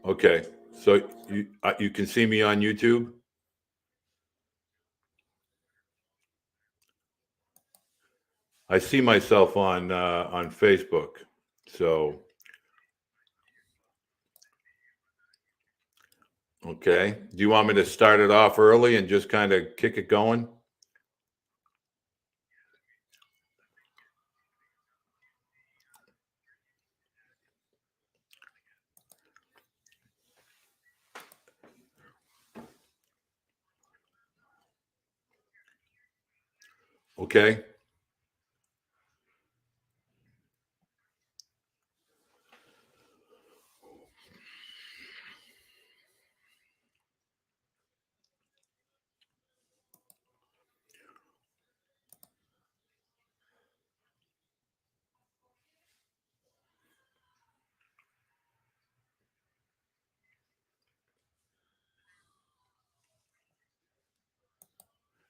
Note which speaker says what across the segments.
Speaker 1: Okay, so you can see me on YouTube. I see myself on Facebook. So okay, do you want me to start it off early and just kind of kick it going? Okay.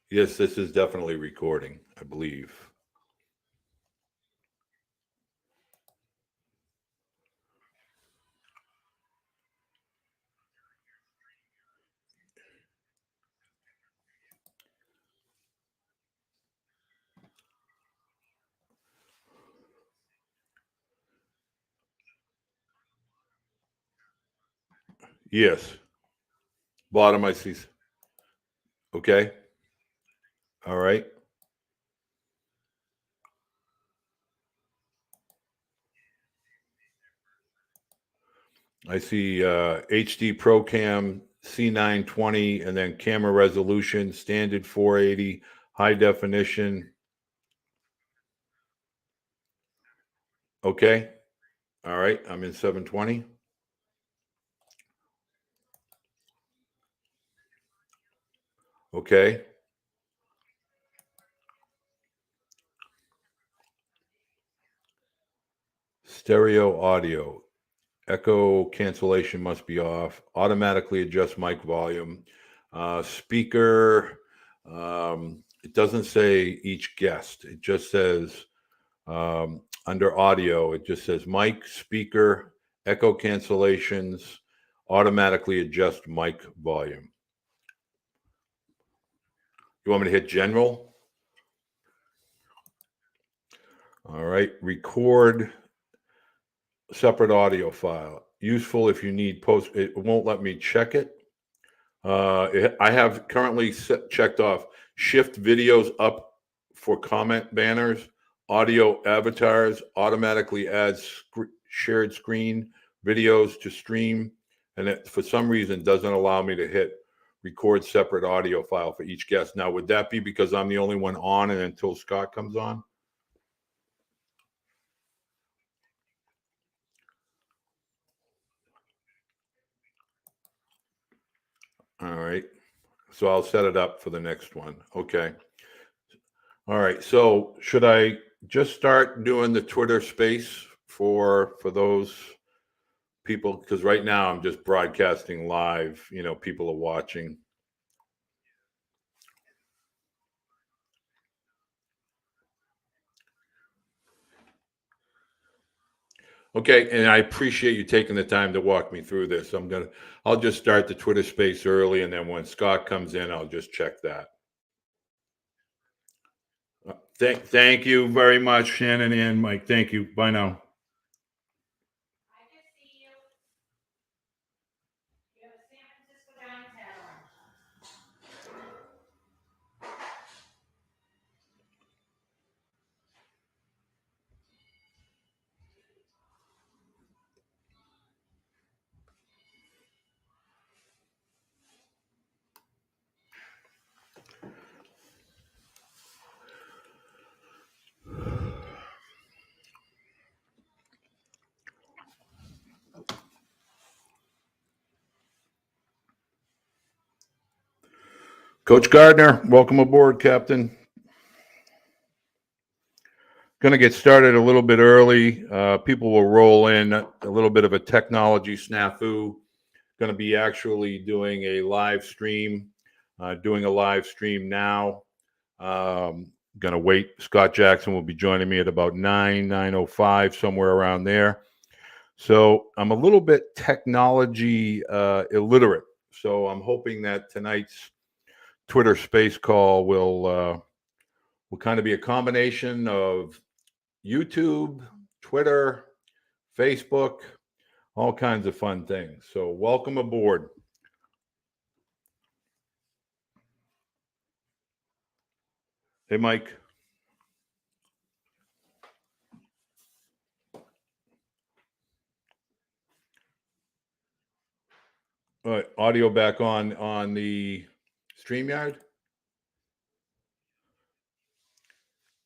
Speaker 1: Yes, this is definitely recording, I believe. Yes. Bottom I see. Okay. All right. I see HD ProCam C920 and then camera resolution, standard 480, high definition. Okay. All right. I'm in 720. Okay. Stereo audio. Echo cancellation must be off. Automatically adjust mic volume. Speaker. It doesn't say each guest. It just says under audio, it just says mic, speaker, echo cancellations, automatically adjust mic volume. You want me to hit general? All right. Record separate audio file. Useful if you need post. It won't let me check it. I have currently checked off shift videos up for comment banners, audio avatars, automatically adds shared screen videos to stream, and it for some reason doesn't allow me to hit record separate audio file for each guest. Now, would that be because I'm the only one on and until Scott comes on? All right. So I'll set it up for the next one. Okay. All right. So should I just start doing the Twitter space for those people? Because right now I'm just broadcasting live. People are watching. Okay, and I appreciate you taking the time to walk me through this. I'll just start the Twitter space early, and then when Scott comes in, I'll just check that. Thank you very much, Shannon and Mike. Thank you. Bye now. Coach Gardner, welcome aboard, Captain. Going to get started a little bit early. People will roll in. A little bit of a technology snafu. Going to be actually doing a live stream. Doing a live stream now. Going to wait. Scott Jackson will be joining me at about 9:05, somewhere around there. So I'm a little bit technology illiterate. So I'm hoping that tonight's Twitter space call will kind of be a combination of YouTube, Twitter, Facebook, all kinds of fun things. So welcome aboard. Hey, Mike. All right, audio back on the StreamYard?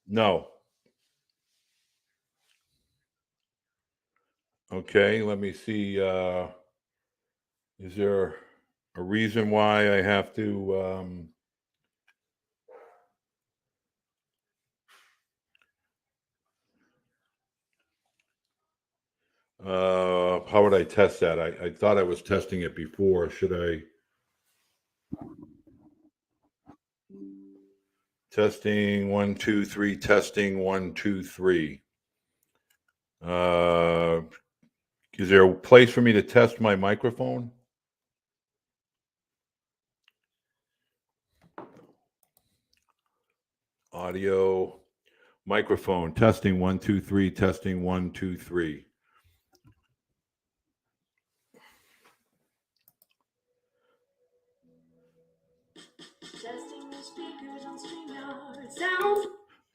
Speaker 1: No. Okay, let me see. Is there a reason why I have to? How would I test that? I thought I was testing it before. Should I? Testing 1, 2, 3. Testing 1, 2, 3. Is there a place for me to test my microphone? Audio, microphone, testing 1, 2, 3, testing 1, 2, 3.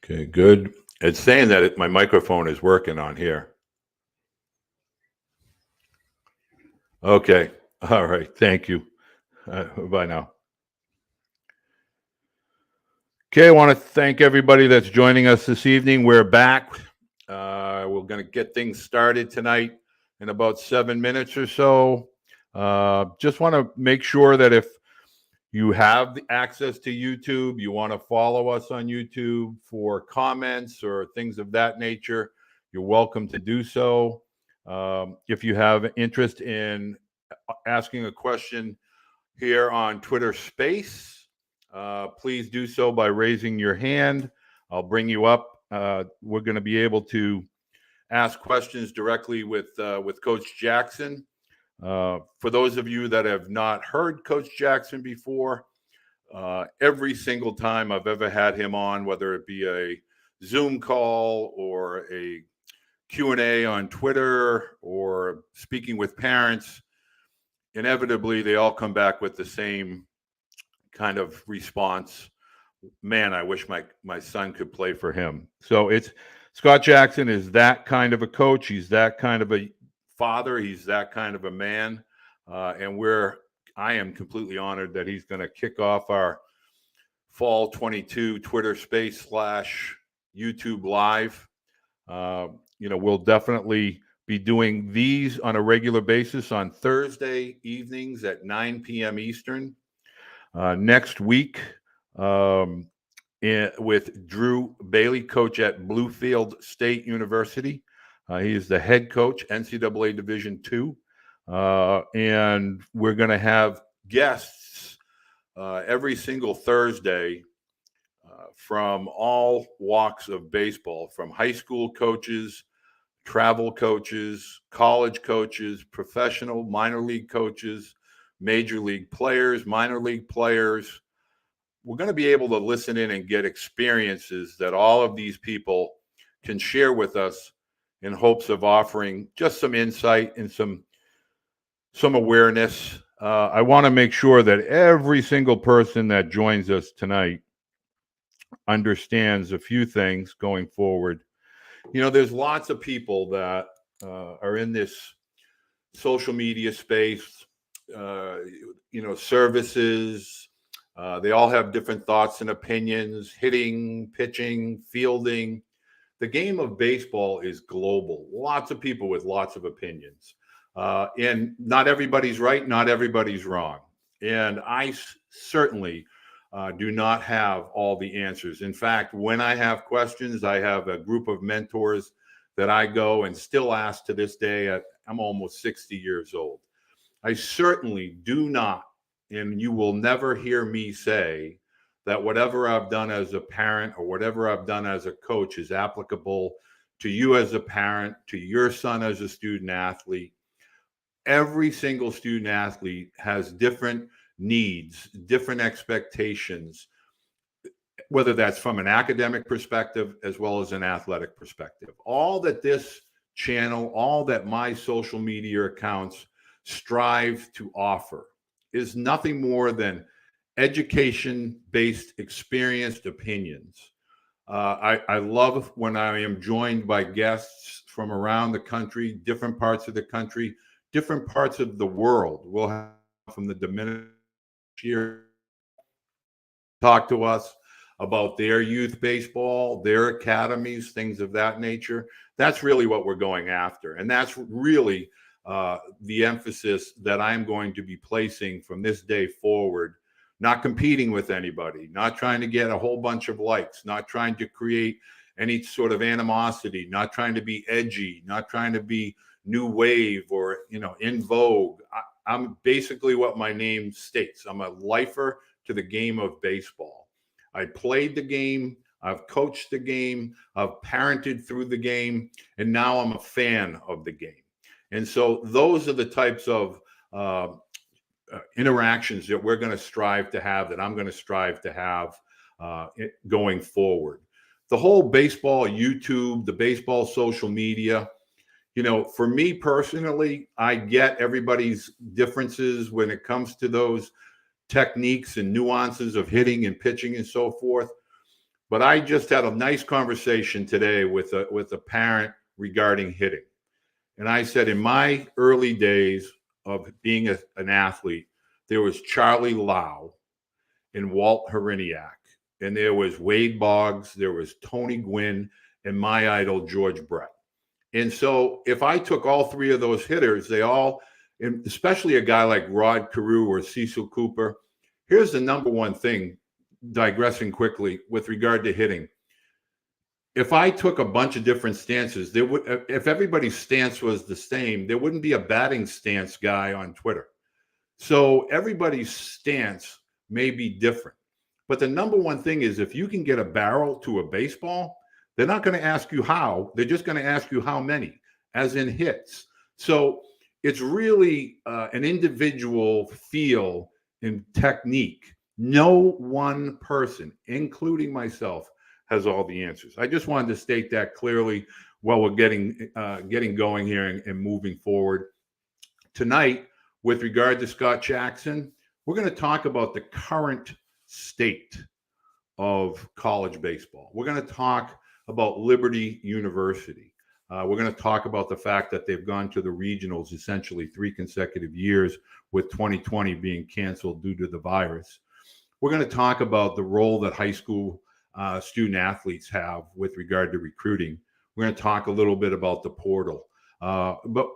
Speaker 1: Okay, good. It's saying that my microphone is working on here. Okay. All right. Thank you. Bye now. Okay, I want to thank everybody that's joining us this evening. We're back. We're going to get things started tonight in about 7 minutes or so. Just want to make sure that if you have the access to YouTube, you want to follow us on YouTube for comments or things of that nature, you're welcome to do so. If you have interest in asking a question here on Twitter Space, please do so by raising your hand. I'll bring you up. We're going to be able to ask questions directly with Coach Jackson. For those of you that have not heard Coach Jackson before, every single time I've ever had him on, whether it be a Zoom call or a Q&A on Twitter or speaking with parents, inevitably they all come back with the same kind of response. Man, I wish my son could play for him. So it's Scott Jackson is that kind of a coach. He's that kind of a father. He's that kind of a man. And I am completely honored that he's going to kick off our Fall 22 Twitter Space / YouTube Live. We'll definitely be doing these on a regular basis on Thursday evenings at 9 p.m. Eastern. Next week, with Drew Bailey, coach at Bluefield State University. He is the head coach, NCAA Division II. And we're going to have guests every single Thursday from all walks of baseball, from high school coaches, travel coaches, college coaches, professional minor league coaches, major league players, minor league players. We're going to be able to listen in and get experiences that all of these people can share with us in hopes of offering just some insight and some awareness. I want to make sure that every single person that joins us tonight understands a few things going forward. There's lots of people that are in this social media space, services. They all have different thoughts and opinions, hitting, pitching, fielding. The game of baseball is global. Lots of people with lots of opinions. And not everybody's right, not everybody's wrong. And I certainly do not have all the answers. In fact, when I have questions, I have a group of mentors that I go and still ask to this day. I'm almost 60 years old. I certainly do not, and you will never hear me say that whatever I've done as a parent or whatever I've done as a coach is applicable to you as a parent, to your son as a student athlete. Every single student athlete has different needs, different expectations, whether that's from an academic perspective as well as an athletic perspective. All that this channel, all that my social media accounts strive to offer is nothing more than education based, experienced opinions. I love when I am joined by guests from around the country, different parts of the country, different parts of the world. We'll have from the Dominican here talk to us about their youth baseball, their academies, things of that nature. That's really what we're going after. And that's really the emphasis that I'm going to be placing from this day forward. Not competing with anybody, not trying to get a whole bunch of likes, not trying to create any sort of animosity, not trying to be edgy, not trying to be new wave or, in vogue. I'm basically what my name states. I'm a lifer to the game of baseball. I played the game, I've coached the game, I've parented through the game, and now I'm a fan of the game. And so those are the types of interactions that we're going to strive to have, that I'm going to strive to have going forward. The whole baseball YouTube, the baseball social media, for me personally, I get everybody's differences when it comes to those techniques and nuances of hitting and pitching and so forth. But I just had a nice conversation today with a parent regarding hitting. And I said, in my early days of being an athlete, there was Charlie Lau and Walt Heriniak, and there was Wade Boggs, there was Tony Gwynn, and my idol, George Brett. And so if I took all three of those hitters, they all, and especially a guy like Rod Carew or Cecil Cooper, here's the number one thing, digressing quickly with regard to hitting. If I took a bunch of different stances, if everybody's stance was the same, there wouldn't be a batting stance guy on Twitter. So everybody's stance may be different. But the number one thing is, if you can get a barrel to a baseball, they're not going to ask you how. They're just going to ask you how many, as in hits. So it's really an individual feel and technique. No one person, including myself, has all the answers. I just wanted to state that clearly while we're getting going here and moving forward. Tonight, with regard to Scott Jackson, we're going to talk about the current state of college baseball. We're going to talk about Liberty University. We're going to talk about the fact that they've gone to the regionals essentially 3 consecutive years, with 2020 being canceled due to the virus. We're going to talk about the role that high school student athletes have with regard to recruiting. We're going to talk a little bit about the portal. But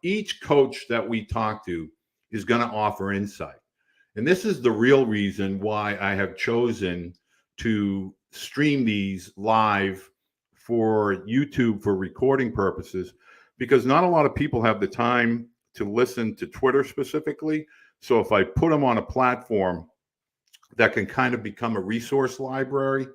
Speaker 1: each coach that we talk to is going to offer insight. And this is the real reason why I have chosen to stream these live for YouTube for recording purposes, because not a lot of people have the time to listen to Twitter specifically. So if I put them on a platform that can kind of become a resource library,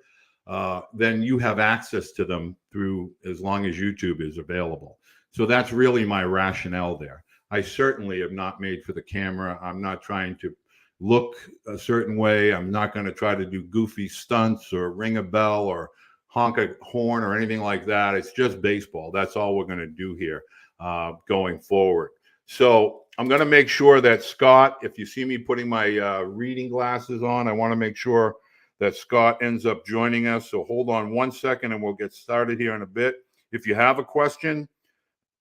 Speaker 1: then you have access to them through, as long as YouTube is available. So that's really my rationale there. I certainly have not made for the camera. I'm not trying to look a certain way. I'm not going to try to do goofy stunts or ring a bell or honk a horn or anything like that. It's just baseball. That's all we're going to do here going forward. So I'm going to make sure that Scott, if you see me putting my reading glasses on, I want to make sure that Scott ends up joining us. So hold on one second and we'll get started here in a bit. If you have a question,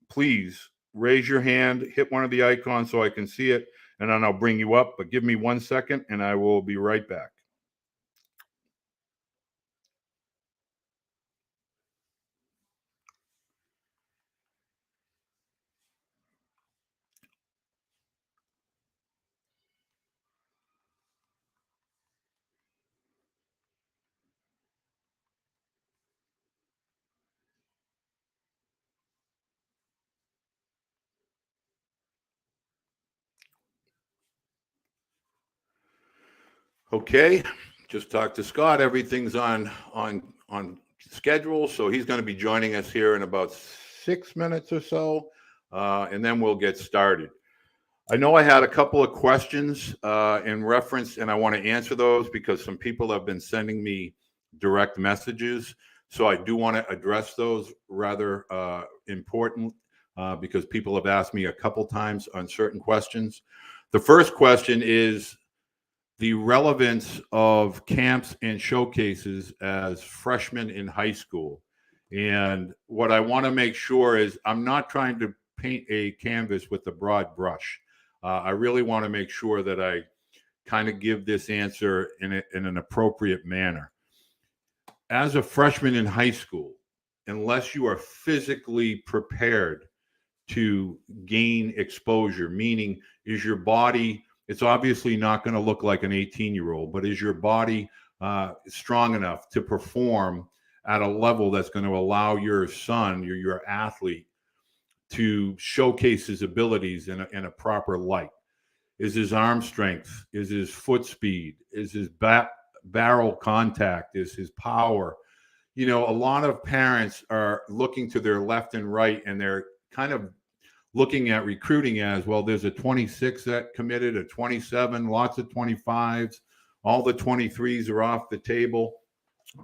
Speaker 1: please raise your hand, hit one of the icons so I can see it, and then I'll bring you up. But give me 1 second and I will be right back. Okay, Just talked to Scott. Everything's on schedule, so he's going to be joining us here in about 6 minutes or so, and then we'll get started. I know I had a couple of questions in reference, and I want to answer those because some people have been sending me direct messages. So I do want to address those rather important because people have asked me a couple times on certain questions. The first question is the relevance of camps and showcases as freshmen in high school. And what I want to make sure is I'm not trying to paint a canvas with a broad brush. I really want to make sure that I kind of give this answer in an appropriate manner. As a freshman in high school, unless you are physically prepared to gain exposure, meaning is your body, it's obviously not going to look like an 18-year-old, but is your body strong enough to perform at a level that's going to allow your son, your athlete, to showcase his abilities in a proper light? Is his arm strength? Is his foot speed? Is his barrel contact? Is his power? You know, a lot of parents are looking to their left and right, and they're kind of looking at recruiting as, well, there's a 26 that committed, a 27, lots of 25s, all the 23s are off the table.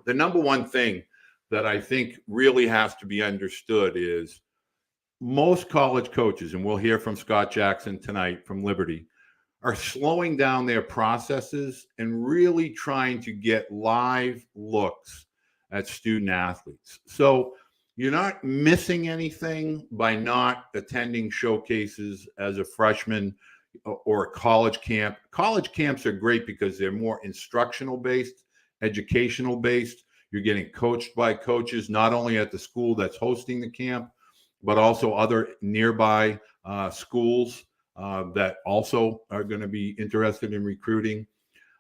Speaker 1: The number one thing that I think really has to be understood is most college coaches, and we'll hear from Scott Jackson tonight from Liberty, are slowing down their processes and really trying to get live looks at student athletes. So you're not missing anything by not attending showcases as a freshman or a college camp. College camps are great because they're more instructional based, educational based. You're getting coached by coaches, not only at the school that's hosting the camp, but also other nearby schools that also are going to be interested in recruiting.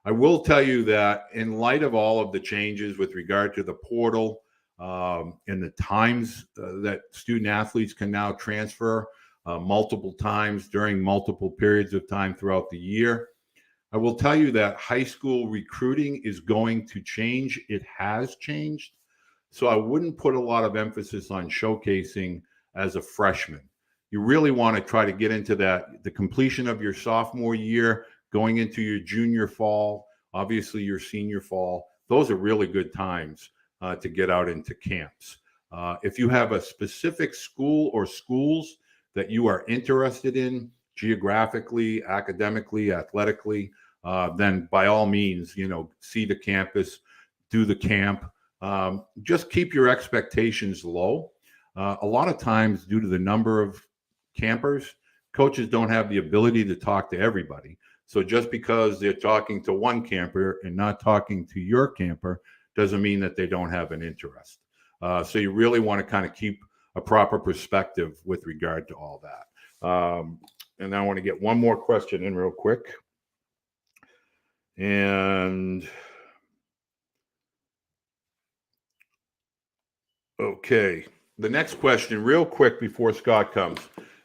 Speaker 1: I will tell you that in light of all of the changes with regard to the portal and the times that student athletes can now transfer multiple times during multiple periods of time throughout the year, I will tell you that high school recruiting is going to change. It has changed. So I wouldn't put a lot of emphasis on showcasing as a freshman. You really want to try to get into that, the completion of your sophomore year, going into your junior fall, obviously your senior fall. Those are really good times to get out into camps. If you have a specific school or schools that you are interested in geographically, academically, athletically, then by all means, you know, see the campus, do the camp. Just keep your expectations low. A lot of times, due to the number of campers, coaches don't have the ability to talk to everybody. So just because they're talking to one camper and not talking to your camper doesn't mean that they don't have an interest. So you really want to kind of keep a proper perspective with regard to all that. And I want to get one more question in real quick. And okay, the next question real quick before Scott comes.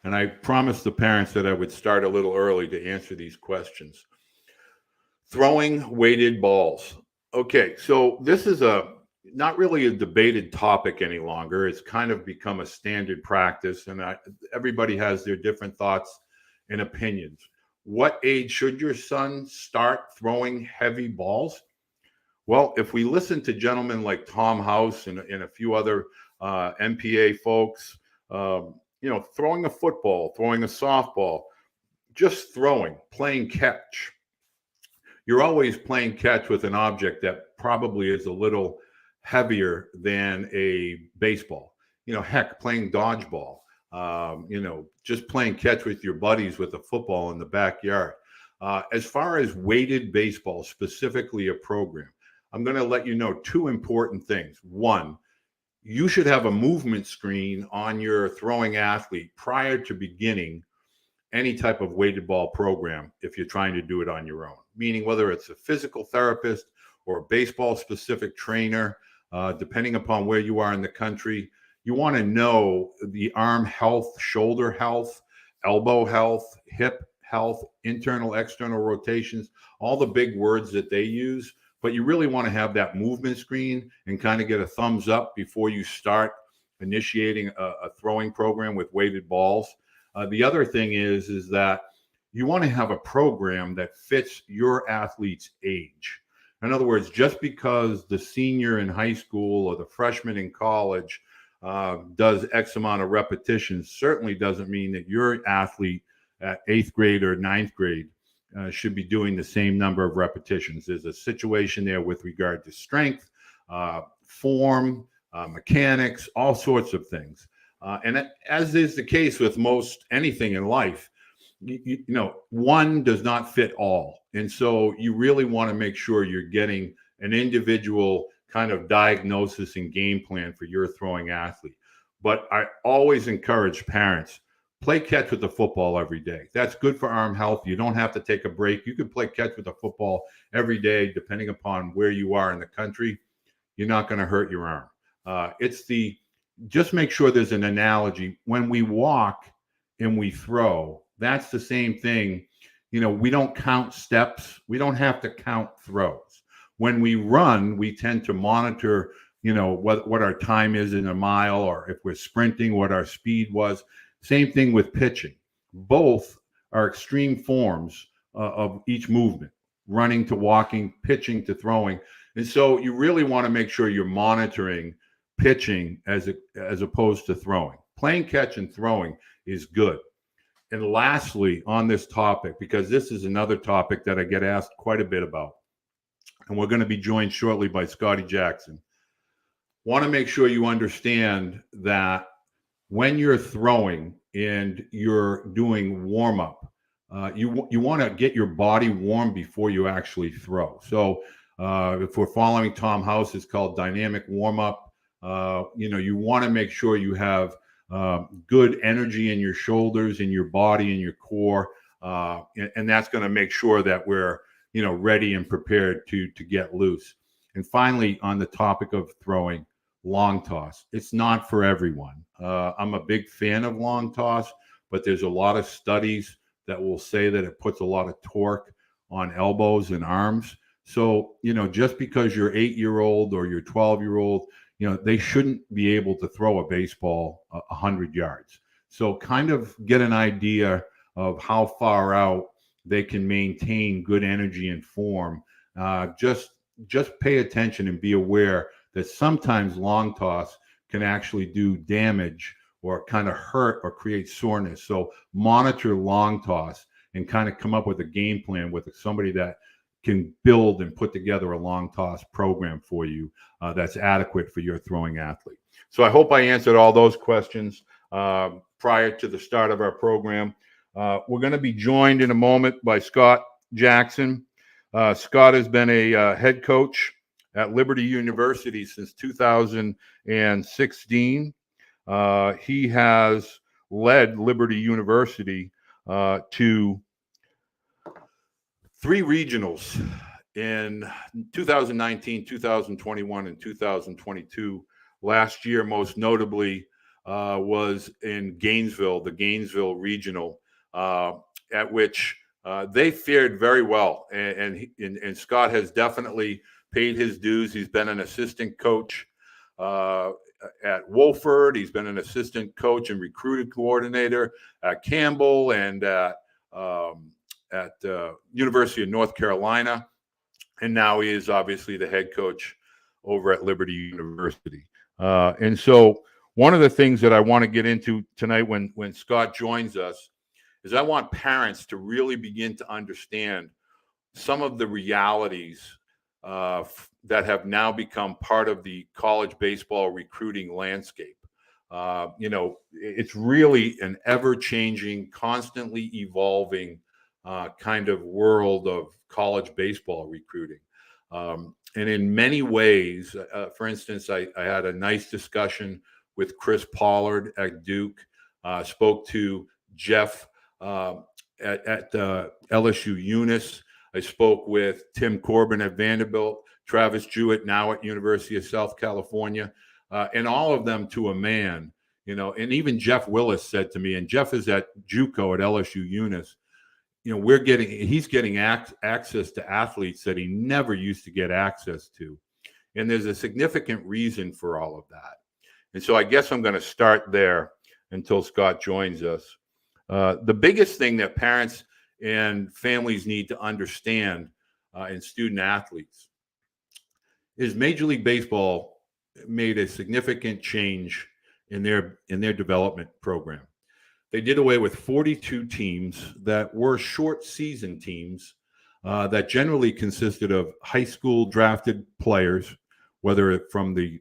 Speaker 1: And I promised the parents that I would start a little early to answer these questions. Throwing weighted balls. Okay, so this is not really a debated topic any longer. It's kind of become a standard practice, and everybody has their different thoughts and opinions. What age should your son start throwing heavy balls? Well, if we listen to gentlemen like Tom House and a few other MPA folks, you know, throwing a football, throwing a softball, just throwing, playing catch. You're always playing catch with an object that probably is a little heavier than a baseball. You know, heck, playing dodgeball, you know, just playing catch with your buddies with a football in the backyard. As far as weighted baseball, specifically a program, I'm going to let you know two important things. One, you should have a movement screen on your throwing athlete prior to beginning any type of weighted ball program if you're trying to do it on your own, meaning whether it's a physical therapist or a baseball specific trainer, depending upon where you are in the country. You want to know the arm health, shoulder health, elbow health, hip health, internal, external rotations, all the big words that they use. but you really want to have that movement screen and kind of get a thumbs up before you start initiating a throwing program with weighted balls. The other thing is that you want to have a program that fits your athlete's age. In other words, just because the senior in high school or the freshman in college does X amount of repetitions certainly doesn't mean that your athlete at 8th grade or 9th grade should be doing the same number of repetitions. There's a situation there with regard to strength, form, mechanics, all sorts of things. And as is the case with most anything in life, you know, one does not fit all. And so you really want to make sure you're getting an individual kind of diagnosis and game plan for your throwing athlete. But I always encourage parents, play catch with the football every day. That's good for arm health. You don't have to take a break. You can play catch with the football every day, depending upon where you are in the country. You're not going to hurt your arm. Just make sure there's an analogy. When we walk and we throw, that's the same thing. You know, we don't count steps. We don't have to count throws. When we run, we tend to monitor, you know, what our time is in a mile, or if we're sprinting, what our speed was. Same thing with pitching. Both are extreme forms of each movement, running to walking, pitching to throwing. And so you really want to make sure you're monitoring pitching as opposed to throwing. Playing catch and throwing is good. And lastly, on this topic, because this is another topic that I get asked quite a bit about, and we're going to be joined shortly by Scotty Jackson, want to make sure you understand that when you're throwing and you're doing warm-up, you want to get your body warm before you actually throw. So if we're following Tom House, it's called dynamic warm-up. You know, you want to make sure you have good energy in your shoulders, in your body, in your core, and that's going to make sure that we're, you know, ready and prepared to get loose. And finally, on the topic of throwing, long toss. It's not for everyone. I'm a big fan of long toss, but there's a lot of studies that will say that it puts a lot of torque on elbows and arms. So, you know, just because you're 8-year-old or you're 12-year-old, you know, they shouldn't be able to throw a baseball 100 yards. So kind of get an idea of how far out they can maintain good energy and form. Just pay attention and be aware that sometimes long toss can actually do damage or kind of hurt or create soreness. So monitor long toss and kind of come up with a game plan with somebody that can build and put together a long toss program for you that's adequate for your throwing athlete. So I hope I answered all those questions prior to the start of our program. We're going to be joined in a moment by Scott Jackson. Scott has been a head coach at Liberty University since 2016. He has led Liberty University to 3 regionals in 2019, 2021, and 2022. Last year, most notably, was in Gainesville, the Gainesville Regional, at which they fared very well. And Scott has definitely paid his dues. He's been an assistant coach at Wolford. He's been an assistant coach and recruiting coordinator at Campbell and at University of North Carolina. And now he is obviously the head coach over at Liberty University. And so one of the things that I want to get into tonight when Scott joins us is I want parents to really begin to understand some of the realities that have now become part of the college baseball recruiting landscape. You know, it's really an ever-changing, constantly evolving kind of world of college baseball recruiting. And in many ways, for instance, I had a nice discussion with Chris Pollard at Duke, spoke to Jeff at LSU Eunice. I spoke with Tim Corbin at Vanderbilt, Travis Jewett now at University of South California, and all of them to a man, you know, and even Jeff Willis said to me, and Jeff is at JUCO at LSU Eunice, he's getting access to athletes that he never used to get access to. And there's a significant reason for all of that. And so I guess I'm going to start there until Scott joins us. The biggest thing that parents and families need to understand in student athletes is Major League Baseball made a significant change in their development program. They did away with 42 teams that were short season teams that generally consisted of high school drafted players, whether from the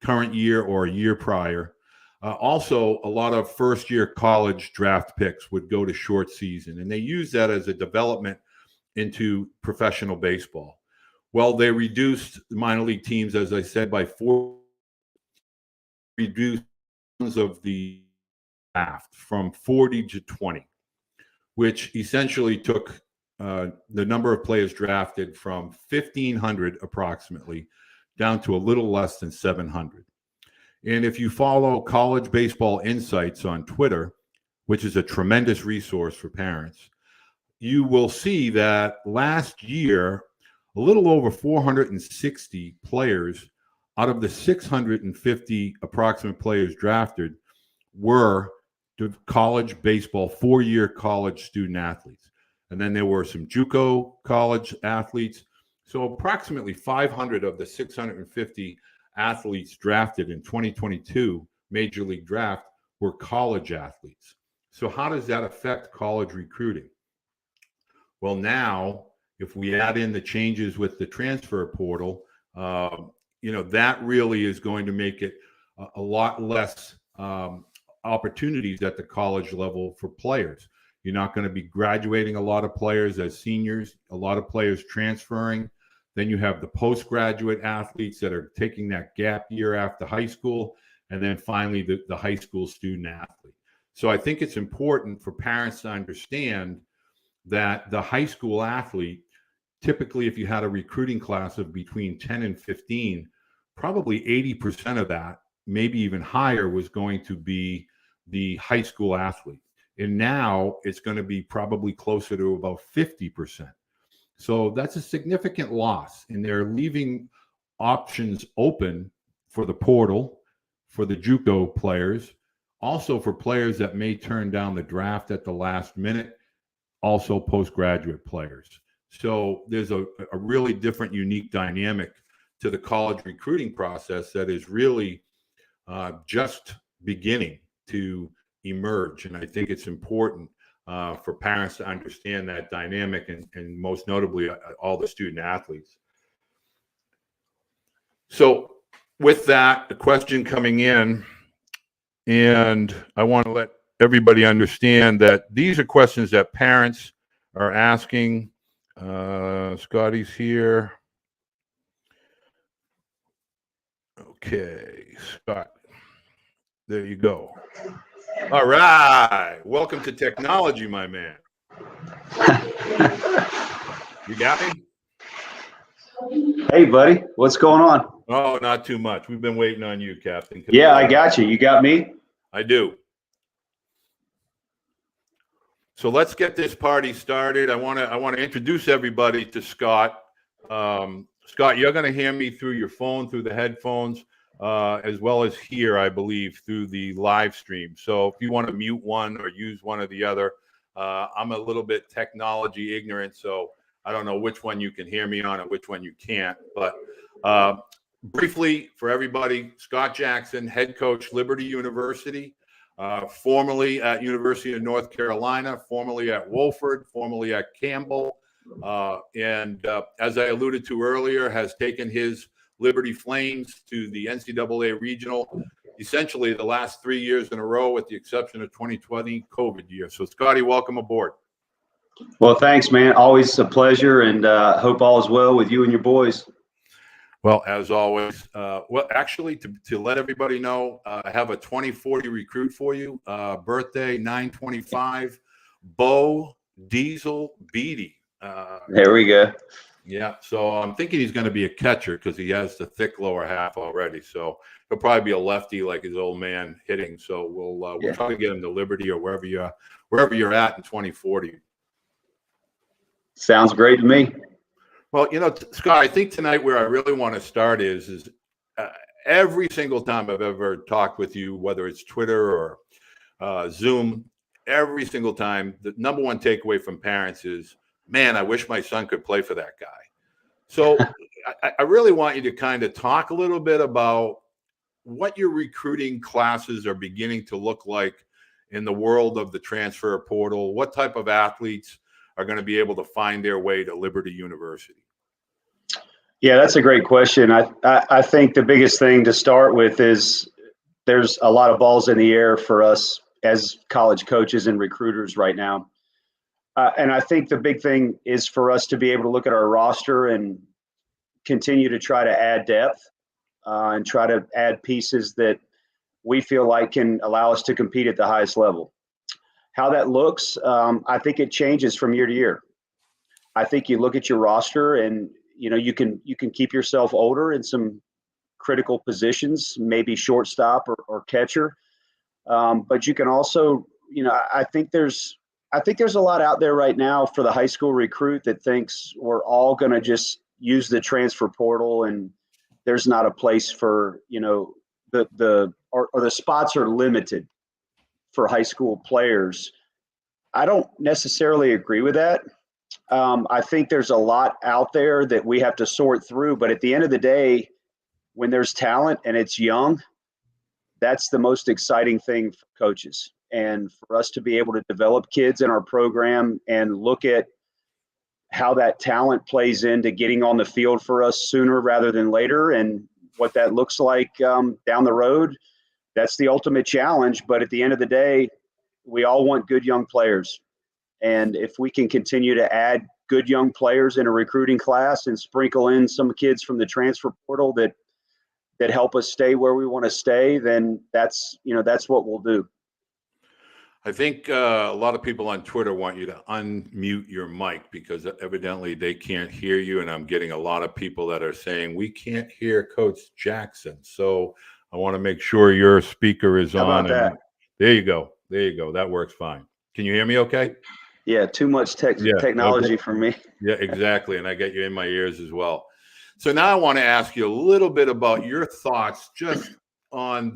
Speaker 1: current year or a year prior. Also, a lot of first-year college draft picks would go to short season, and they used that as a development into professional baseball. Well, they reduced minor league teams, as I said, by 4, reduced of the draft from 40 to 20, which essentially took the number of players drafted from 1,500 approximately down to a little less than 700. And if you follow College Baseball Insights on Twitter, which is a tremendous resource for parents, you will see that last year, a little over 460 players out of the 650 approximate players drafted were college baseball, 4-year college student athletes. And then there were some JUCO college athletes. So approximately 500 of the 650 athletes drafted in 2022 Major League Draft were college athletes. So how does that affect college recruiting? Well, now, if we add in the changes with the transfer portal, that really is going to make it a lot less opportunities at the college level for players. You're not going to be graduating a lot of players as seniors, a lot of players transferring. Then you have the postgraduate athletes that are taking that gap year after high school. And then finally, the high school student athlete. So I think it's important for parents to understand that the high school athlete, typically, if you had a recruiting class of between 10 and 15, probably 80% of that, maybe even higher, was going to be the high school athlete. And now it's going to be probably closer to about 50%. So that's a significant loss. And they're leaving options open for the portal, for the JUCO players, also for players that may turn down the draft at the last minute, also postgraduate players. So there's a really different, unique dynamic to the college recruiting process that is really just beginning to emerge. And I think it's important for parents to understand that dynamic, and most notably all the student athletes. So with that, the question coming in, and I want to let everybody understand that these are questions that parents are asking. Scotty's here. Okay, Scott. There you go. All right. Welcome to technology, my man. You got me?
Speaker 2: Hey, buddy. What's going on?
Speaker 1: Oh, not too much. We've been waiting on you, Captain.
Speaker 2: Yeah, I got you. You got me?
Speaker 1: I do. So let's get this party started. I want to introduce everybody to Scott. Scott, you're going to hear me through your phone, through the headphones, as well as here, I believe, through the live stream. So if you want to mute one or use one or the other, I'm a little bit technology ignorant, so I don't know which one you can hear me on and which one you can't. But briefly, for everybody, Scott Jackson, head coach, Liberty University, formerly at University of North Carolina, formerly at Wofford, formerly at Campbell, and as I alluded to earlier, has taken his Liberty Flames to the NCAA regional, essentially the last 3 years in a row, with the exception of 2020 COVID year. So, Scotty, welcome aboard.
Speaker 2: Well, thanks, man. Always a pleasure, and hope all is well with you and your boys.
Speaker 1: Well, as always, actually, to let everybody know, I have a 2040 recruit for you. Birthday 9/25, Bo Diesel Beede.
Speaker 2: There we go.
Speaker 1: Yeah, so I'm thinking he's going to be a catcher because he has the thick lower half already. So he'll probably be a lefty like his old man hitting. So we'll try to get him to Liberty or wherever you're at in 2040.
Speaker 2: Sounds great to me.
Speaker 1: Well, Scott, I think tonight where I really want to start is uh, every single time I've ever talked with you, whether it's Twitter or Zoom, every single time, the number one takeaway from parents is, man, I wish my son could play for that guy. So I really want you to kind of talk a little bit about what your recruiting classes are beginning to look like in the world of the transfer portal. What type of athletes are going to be able to find their way to Liberty University?
Speaker 2: Yeah, that's a great question. I think the biggest thing to start with is there's a lot of balls in the air for us as college coaches and recruiters right now. And I think the big thing is for us to be able to look at our roster and continue to try to add depth and try to add pieces that we feel like can allow us to compete at the highest level. How that looks, I think it changes from year to year. I think you look at your roster and you can keep yourself older in some critical positions, maybe shortstop or catcher. But you can also, I think there's a lot out there right now for the high school recruit that thinks we're all going to just use the transfer portal and there's not a place for, or the spots are limited for high school players. I don't necessarily agree with that. I think there's a lot out there that we have to sort through, but at the end of the day, when there's talent and it's young, that's the most exciting thing for coaches. And for us to be able to develop kids in our program and look at how that talent plays into getting on the field for us sooner rather than later and what that looks like down the road, that's the ultimate challenge. But at the end of the day, we all want good young players. And if we can continue to add good young players in a recruiting class and sprinkle in some kids from the transfer portal that help us stay where we want to stay, then that's what we'll do.
Speaker 1: I think a lot of people on Twitter want you to unmute your mic because evidently they can't hear you. And I'm getting a lot of people that are saying, we can't hear Coach Jackson. So I want to make sure your speaker is
Speaker 2: How
Speaker 1: on.
Speaker 2: about that?
Speaker 1: There you go. There you go. That works fine. Can you hear me okay?
Speaker 2: Yeah, too much technology for me.
Speaker 1: Yeah, exactly. And I get you in my ears as well. So now I want to ask you a little bit about your thoughts just on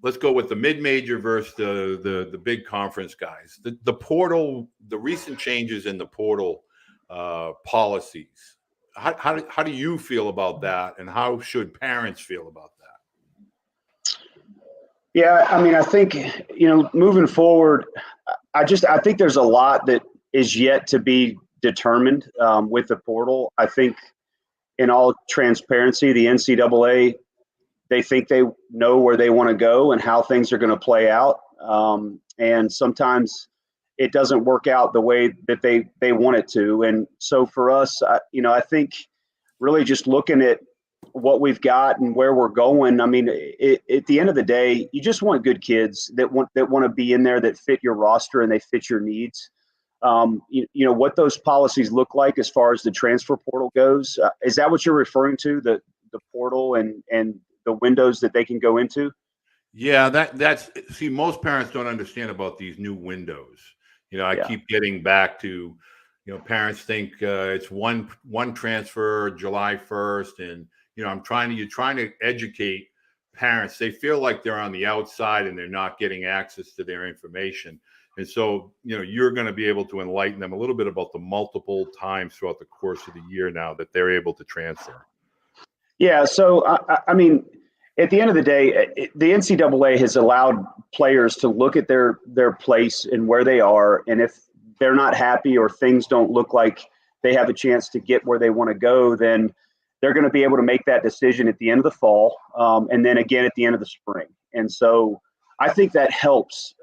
Speaker 1: let's go with the mid-major versus the big conference guys. The portal, the recent changes in the portal policies. How do you feel about that, and how should parents feel about that?
Speaker 2: Yeah, I mean, I think moving forward, I think there's a lot that is yet to be determined with the portal. I think, in all transparency, the NCAA, they think they know where they want to go and how things are going to play out. And sometimes it doesn't work out the way that they want it to. And so for us, I think really just looking at what we've got and where we're going. I mean, at the end of the day, you just want good kids that want to be in there, that fit your roster and they fit your needs. What those policies look like as far as the transfer portal goes. Is that what you're referring to, the portal and the windows that they can go into?
Speaker 1: Yeah, see, most parents don't understand about these new windows. I keep getting back to, parents think it's one transfer July 1st, and you're trying to educate parents. They feel like they're on the outside and they're not getting access to their information. And so, you're going to be able to enlighten them a little bit about the multiple times throughout the course of the year now that they're able to transfer.
Speaker 2: Yeah. So, I mean, at the end of the day, the NCAA has allowed players to look at their place and where they are. And if they're not happy or things don't look like they have a chance to get where they want to go, then they're going to be able to make that decision at the end of the fall and then again at the end of the spring. And so I think that helps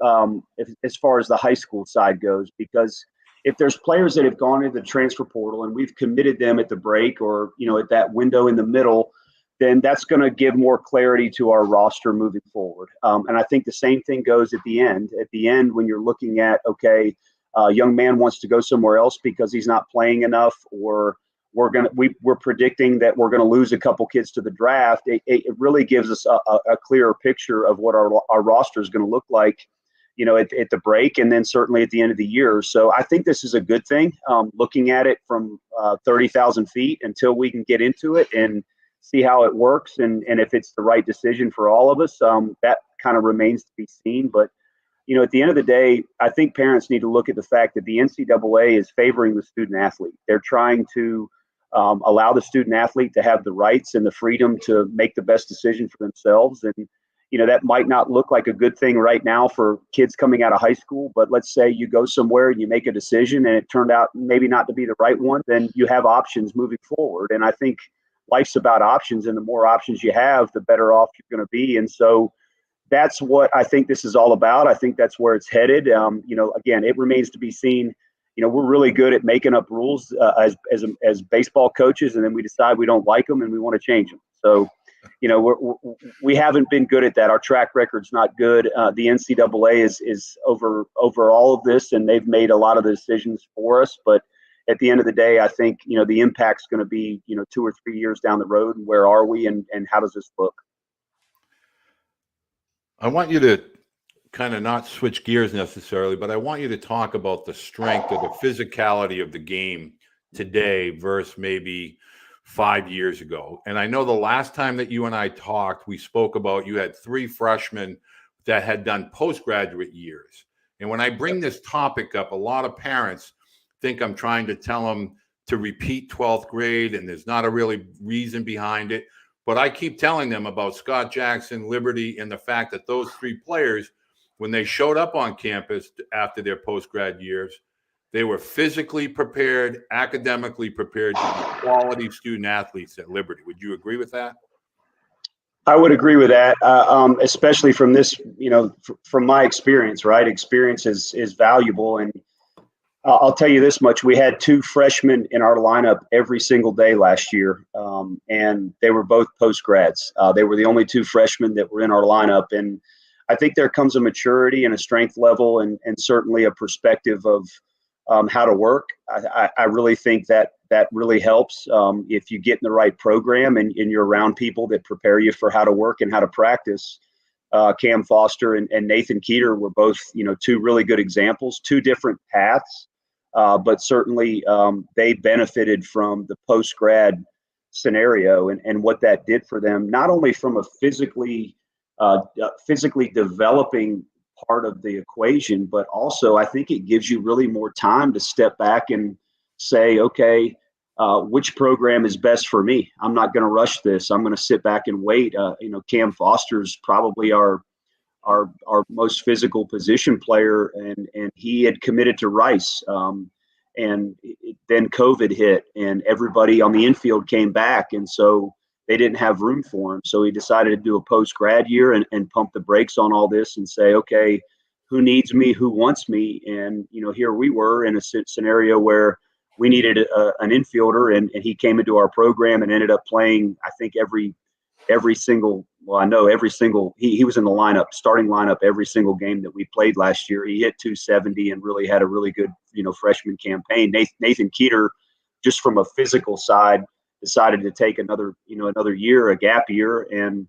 Speaker 2: as far as the high school side goes, because if there's players that have gone into the transfer portal and we've committed them at the break or, at that window in the middle, then that's going to give more clarity to our roster moving forward. And I think the same thing goes at the end. At the end, when you're looking at, okay, a young man wants to go somewhere else because he's not playing enough, or we're predicting that we're going to lose a couple kids to the draft. It really gives us a clearer picture of what our roster is going to look like, at the break, and then certainly at the end of the year. So I think this is a good thing, looking at it from 30,000 feet until we can get into it and see how it works. And if it's the right decision for all of us, that kind of remains to be seen. But, at the end of the day, I think parents need to look at the fact that the NCAA is favoring the student athlete. They're trying to allow the student athlete to have the rights and the freedom to make the best decision for themselves. And, that might not look like a good thing right now for kids coming out of high school, but let's say you go somewhere and you make a decision and it turned out maybe not to be the right one, then you have options moving forward. And I think life's about options, and the more options you have, the better off you're going to be. And so that's what I think this is all about. I think that's where it's headed. Again, it remains to be seen. We're really good at making up rules as baseball coaches, and then we decide we don't like them and we want to change them. So, we haven't been good at that. Our track record's not good. The NCAA is over all of this, and they've made a lot of the decisions for us. But at the end of the day, I think the impact's going to be 2 or 3 years down the road. And where are we, and how does this look?
Speaker 1: I want you to kind of not switch gears necessarily, but I want you to talk about the strength or the physicality of the game today versus maybe 5 years ago. And I know the last time that you and I talked, we spoke about you had 3 freshmen that had done postgraduate years. And when I bring this topic up, a lot of parents think I'm trying to tell them to repeat 12th grade, and there's not a really reason behind it. But I keep telling them about Scott Jackson, Liberty, and the fact that those 3 players, when they showed up on campus after their post-grad years, they were physically prepared, academically prepared to be quality student athletes at Liberty. Would you agree with that?
Speaker 2: I would agree with that, especially from this, from my experience, right? Experience is valuable. And I'll tell you this much. We had 2 freshmen in our lineup every single day last year, and they were both post-grads. They were the only 2 freshmen that were in our lineup. And I think there comes a maturity and a strength level and certainly a perspective of how to work. I really think that really helps if you get in the right program and you're around people that prepare you for how to work and how to practice. Cam Foster and Nathan Keeter were both, 2 really good examples, 2 different paths. But certainly they benefited from the post-grad scenario and what that did for them, not only from a physically developing part of the equation, but also I think it gives you really more time to step back and say, okay, which program is best for me? I'm not going to rush this. I'm going to sit back and wait. Cam Foster's probably our most physical position player, and he had committed to Rice. And then COVID hit, and everybody on the infield came back, and so they didn't have room for him. So he decided to do a post-grad year and pump the brakes on all this and say, okay, who needs me? Who wants me? And, here we were in a scenario where we needed an infielder, and he came into our program and ended up playing, I think, every single, he was in the starting lineup every single game that we played last year. He hit 270 and really had a really good, freshman campaign. Nathan Keeter, just from a physical side, decided to take another year, a gap year, and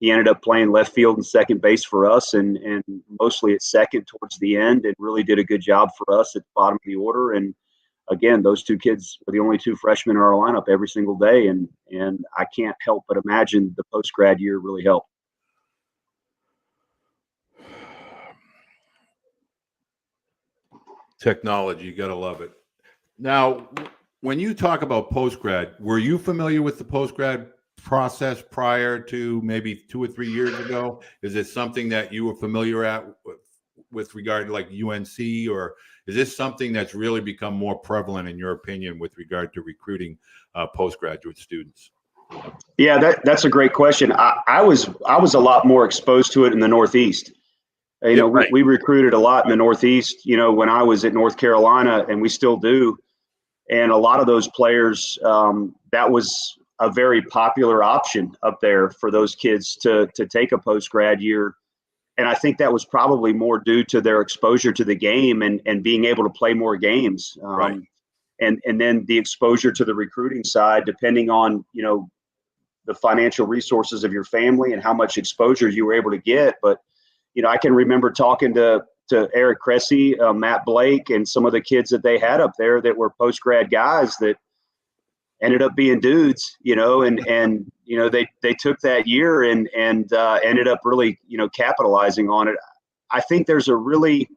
Speaker 2: he ended up playing left field and second base for us, and mostly at second towards the end, and really did a good job for us at the bottom of the order. And again, those 2 kids were the only 2 freshmen in our lineup every single day, and I can't help but imagine the post-grad year really helped.
Speaker 1: Technology, you got to love it. Now, when you talk about post-grad, were you familiar with the post-grad process prior to maybe 2 or 3 years ago? Is it something that you were familiar with regard to like UNC, or is this something that's really become more prevalent in your opinion with regard to recruiting postgraduate students?
Speaker 2: Yeah, that's a great question. I was a lot more exposed to it in the Northeast.
Speaker 1: Right.
Speaker 2: We recruited a lot in the Northeast, when I was at North Carolina, and we still do. And a lot of those players, that was a very popular option up there for those kids to take a post-grad year. And I think that was probably more due to their exposure to the game and being able to play more games.
Speaker 1: Right.
Speaker 2: And then the exposure to the recruiting side, depending on, the financial resources of your family and how much exposure you were able to get. But, I can remember talking to to Eric Cressy, Matt Blake, and some of the kids that they had up there that were post-grad guys that ended up being dudes, and they took that year and ended up really, capitalizing on it. I think there's a really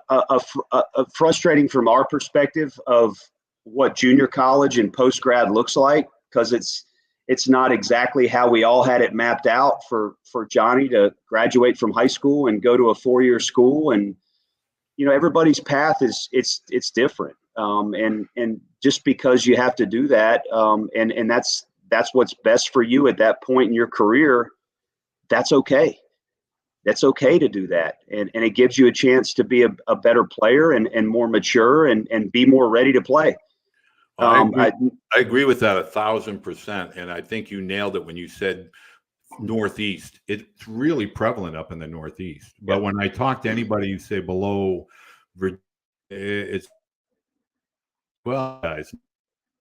Speaker 2: a frustrating from our perspective of what junior college and post-grad looks like, because it's not exactly how we all had it mapped out for Johnny to graduate from high school and go to a 4-year school. And, everybody's path it's different. And just because you have to do that, and that's what's best for you at that point in your career, that's okay. That's okay to do that. And it gives you a chance to be a better player and more mature and be more ready to play.
Speaker 1: I agree with that 1,000%. And I think you nailed it when you said Northeast. It's really prevalent up in the Northeast. But when I talk to anybody who say below, it's, well, guys,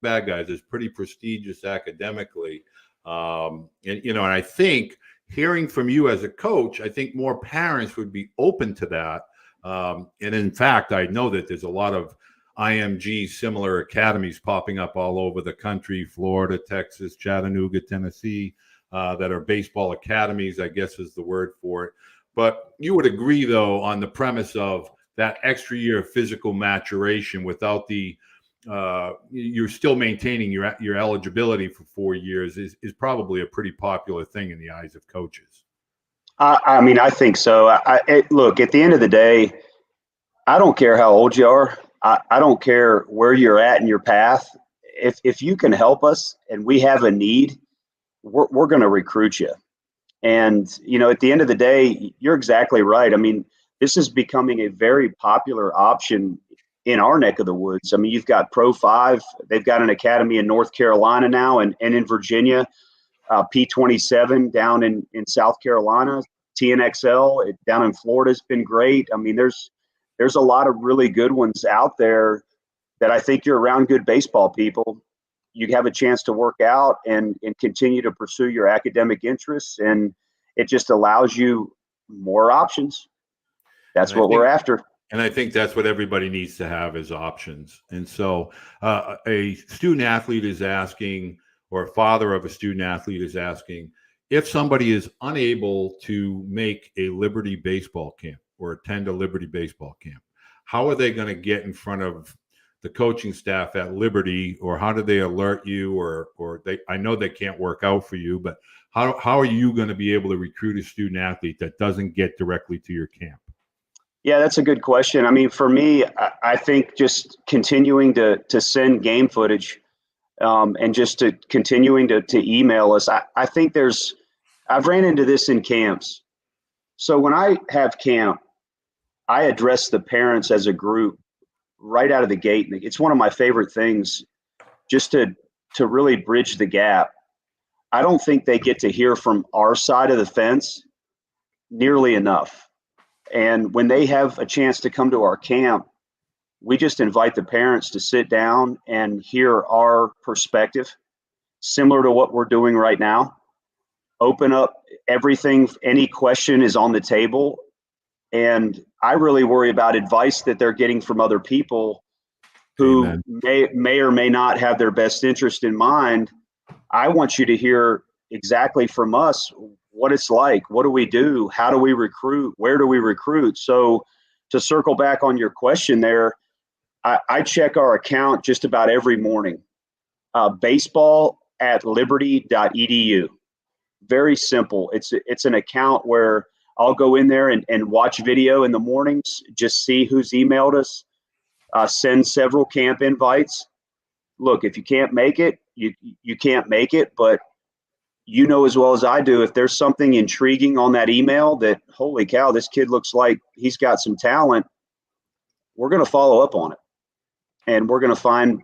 Speaker 1: bad guys. It's pretty prestigious academically. And I think hearing from you as a coach, I think more parents would be open to that. And in fact, I know that there's a lot of IMG similar academies popping up all over the country, Florida, Texas, Chattanooga, Tennessee, that are baseball academies, I guess is the word for it. But you would agree, though, on the premise of that extra year of physical maturation without the you're still maintaining your eligibility for 4 years is probably a pretty popular thing in the eyes of coaches.
Speaker 2: I think so. Look, at the end of the day, I don't care how old you are. I don't care where you're at in your path. If you can help us and we have a need, we're going to recruit you. And, at the end of the day, you're exactly right. This is becoming a very popular option in our neck of the woods. You've got Pro 5. They've got an academy in North Carolina now and in Virginia, P27 down in South Carolina, TNXL down in Florida has been great. There's a lot of really good ones out there that I think you're around good baseball people. You have a chance to work out and continue to pursue your academic interests, and it just allows you more options. That's what we're after.
Speaker 1: And I think that's what everybody needs to have is options. And so a student athlete is asking, or a father of a student athlete is asking, if somebody is unable to make a Liberty baseball camp or attend a Liberty baseball camp, how are they going to get in front of the coaching staff at Liberty, or how do they alert you, or I know they can't work out for you, but how are you going to be able to recruit a student athlete that doesn't get directly to your camp?
Speaker 2: Yeah, that's a good question. For me, I think just continuing to send game footage and just to continuing to email us. I think I've ran into this in camps. So when I have camp, I address the parents as a group right out of the gate. It's one of my favorite things, just to really bridge the gap. I don't think they get to hear from our side of the fence nearly enough. And when they have a chance to come to our camp, we just invite the parents to sit down and hear our perspective, similar to what we're doing right now. Open up everything. Any question is on the table. And I really worry about advice that they're getting from other people who may or may not have their best interest in mind. I want you to hear exactly from us what it's like. What do we do? How do we recruit? Where do we recruit? So to circle back on your question there, I check our account just about every morning. Baseball@liberty.edu. Very simple. It's an account where I'll go in there and watch video in the mornings, just see who's emailed us, send several camp invites. Look, if you can't make it, you can't make it, but you know as well as I do, if there's something intriguing on that email that, holy cow, this kid looks like he's got some talent, we're going to follow up on it. And we're going to find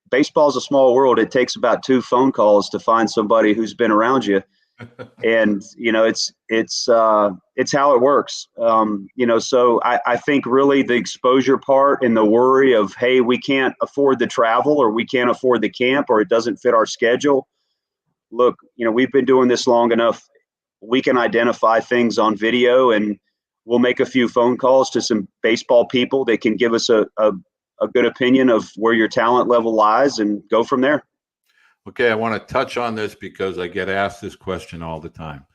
Speaker 2: baseball's a small world. It takes about 2 phone calls to find somebody who's been around you. And, it's how it works. So I think really the exposure part and the worry of, hey, we can't afford the travel, or we can't afford the camp, or it doesn't fit our schedule. Look, we've been doing this long enough. We can identify things on video, and we'll make a few phone calls to some baseball people that can give us a good opinion of where your talent level lies and go from there.
Speaker 1: Okay, I want to touch on this because I get asked this question all the time.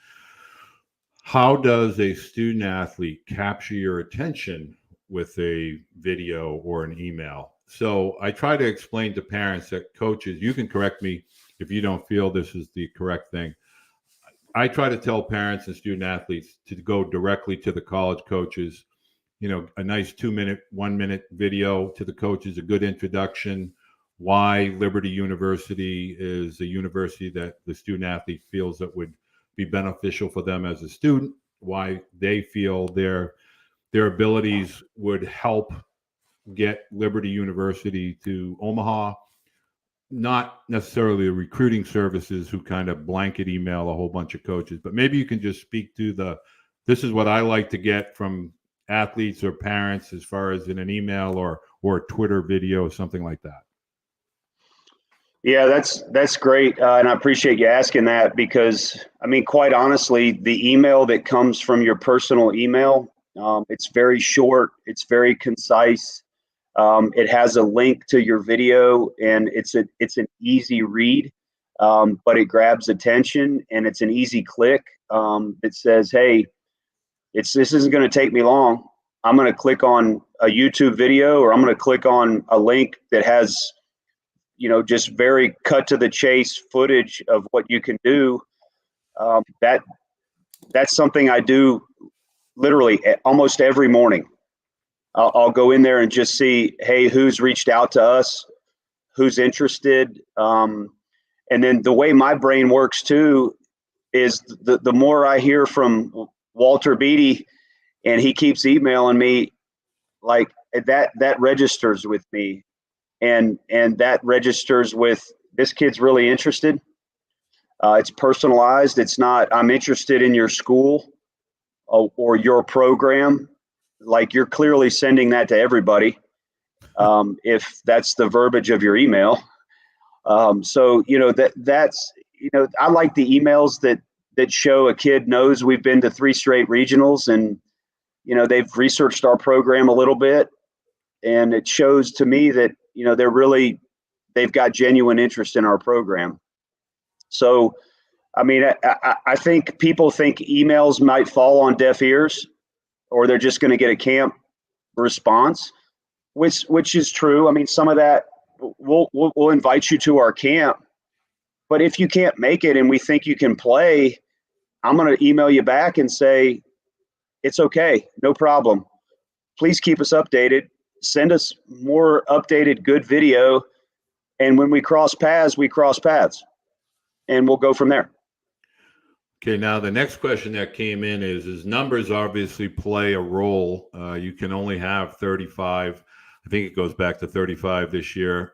Speaker 1: How does a student athlete capture your attention with a video or an email? So I try to explain to parents that coaches, you can correct me if you don't feel this is the correct thing. I try to tell parents and student athletes to go directly to the college coaches. A nice 2-minute, 1-minute video to the coaches, a good introduction, why Liberty University is a university that the student athlete feels that would be beneficial for them as a student, why they feel their abilities would help get Liberty University to Omaha, not necessarily the recruiting services who kind of blanket email a whole bunch of coaches, but maybe you can just speak to this is what I like to get from athletes or parents as far as in an email or a Twitter video or something like that.
Speaker 2: Yeah, that's great. And I appreciate you asking that because, I mean, quite honestly, the email that comes from your personal email, it's very short, it's very concise. It has a link to your video and it's an easy read, but it grabs attention and it's an easy click that says, hey, this isn't going to take me long. I'm going to click on a YouTube video or I'm going to click on a link that has just very cut to the chase footage of what you can do. That's something I do literally almost every morning. I'll go in there and just see, hey, who's reached out to us, who's interested. And then the way my brain works too is the more I hear from Walter Beede and he keeps emailing me, like that registers with me. And that registers with this kid's really interested. It's personalized. It's not, I'm interested in your school or your program. Like you're clearly sending that to everybody if that's the verbiage of your email. So, that's, I like the emails that show a kid knows we've been to 3 straight regionals and, they've researched our program a little bit. And it shows to me that, they've got genuine interest in our program. So, I mean, I think people think emails might fall on deaf ears or they're just going to get a camp response, which is true. I mean, some of that we'll invite you to our camp, but if you can't make it and we think you can play, I'm going to email you back and say, it's okay. No problem. Please keep us updated. Send us more updated, good video. And when we cross paths, and we'll go from there.
Speaker 1: Okay, now the next question that came in is numbers obviously play a role. You can only have 35. I think it goes back to 35 this year.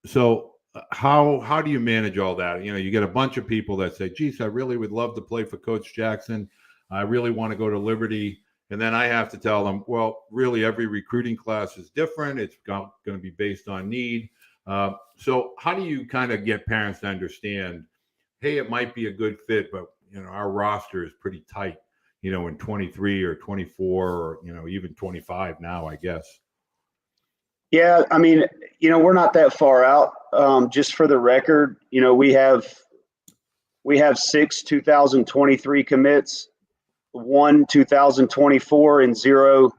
Speaker 1: So how do you manage all that? You get a bunch of people that say, geez, I really would love to play for Coach Jackson. I really want to go to Liberty. And then I have to tell them, well, really every recruiting class is different. It's going to be based on need. So how do you kind of get parents to understand, hey, it might be a good fit, but our roster is pretty tight, in 23 or 24 or, even 25 now, I guess.
Speaker 2: Yeah, I mean, we're not that far out. Just for the record, we have 6 2023 commits, 1 2024 and 0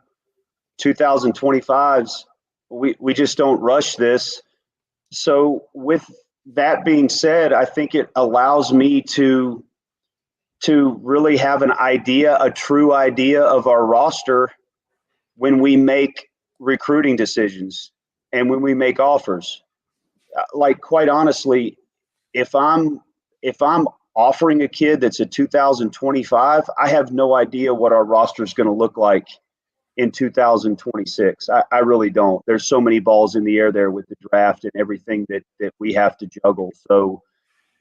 Speaker 2: 2025s. We just don't rush this. So with that being said, I think it allows me to really have an idea, a true idea of our roster when we make recruiting decisions and when we make offers. Like, quite honestly, if I'm offering a kid that's a 2025, I have no idea what our roster is going to look like in 2026. I really don't. There's so many balls in the air there with the draft and everything that we have to juggle. So,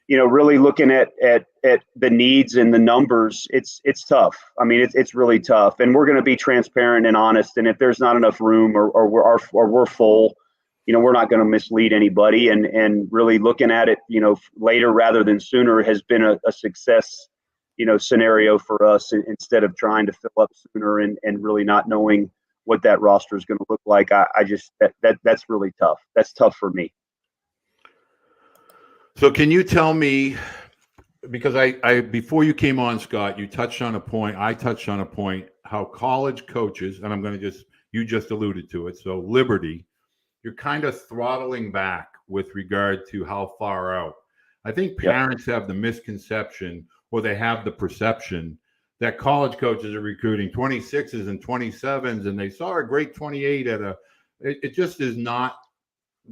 Speaker 2: really looking at the needs and the numbers, it's tough. I mean, it's really tough, and we're going to be transparent and honest. And if there's not enough room or we're full, we're not going to mislead anybody. And really looking at it, later rather than sooner has been a success scenario for us instead of trying to fill up sooner and really not knowing what that roster is going to look like. I just that's really tough. That's tough for me.
Speaker 1: So can you tell me, because I before you came on, Scott, you touched on a point, I touched on a point, how college coaches, and you just alluded to it, so Liberty, you're kind of throttling back with regard to how far out. I think parents have the misconception, or they have the perception, that college coaches are recruiting 26s and 27s, and they saw a great 28 it just is not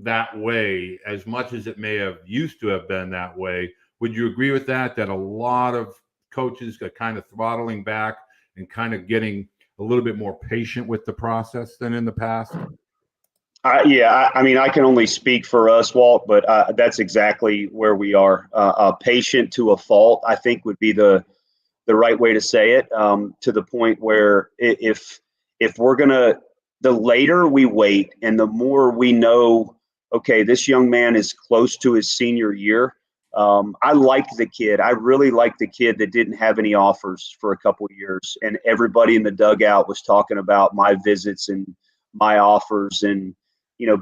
Speaker 1: that way as much as it may have used to have been that way. Would you agree with that a lot of coaches are kind of throttling back and kind of getting a little bit more patient with the process than in the past?
Speaker 2: I mean, I can only speak for us, Walt, but that's exactly where we are. Patient to a fault, I think, would be the right way to say it. To the point where if we're gonna, the later we wait and the more we know, okay, this young man is close to his senior year. I liked the kid. I really liked the kid that didn't have any offers for a couple of years, and everybody in the dugout was talking about my visits and my offers, and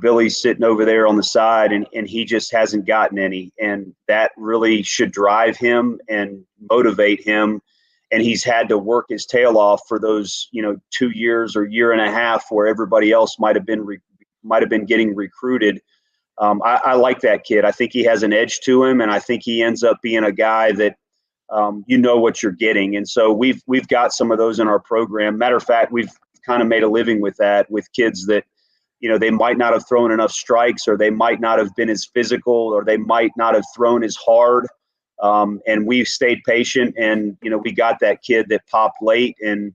Speaker 2: Billy's sitting over there on the side, and he just hasn't gotten any, and that really should drive him and motivate him. And he's had to work his tail off for those 2 years or year and a half where everybody else might have been getting recruited. I like that kid. I think he has an edge to him, and I think he ends up being a guy that what you're getting. And so we've got some of those in our program. Matter of fact, we've kind of made a living with that, with kids that they might not have thrown enough strikes, or they might not have been as physical, or they might not have thrown as hard. And we've stayed patient, and we got that kid that popped late, and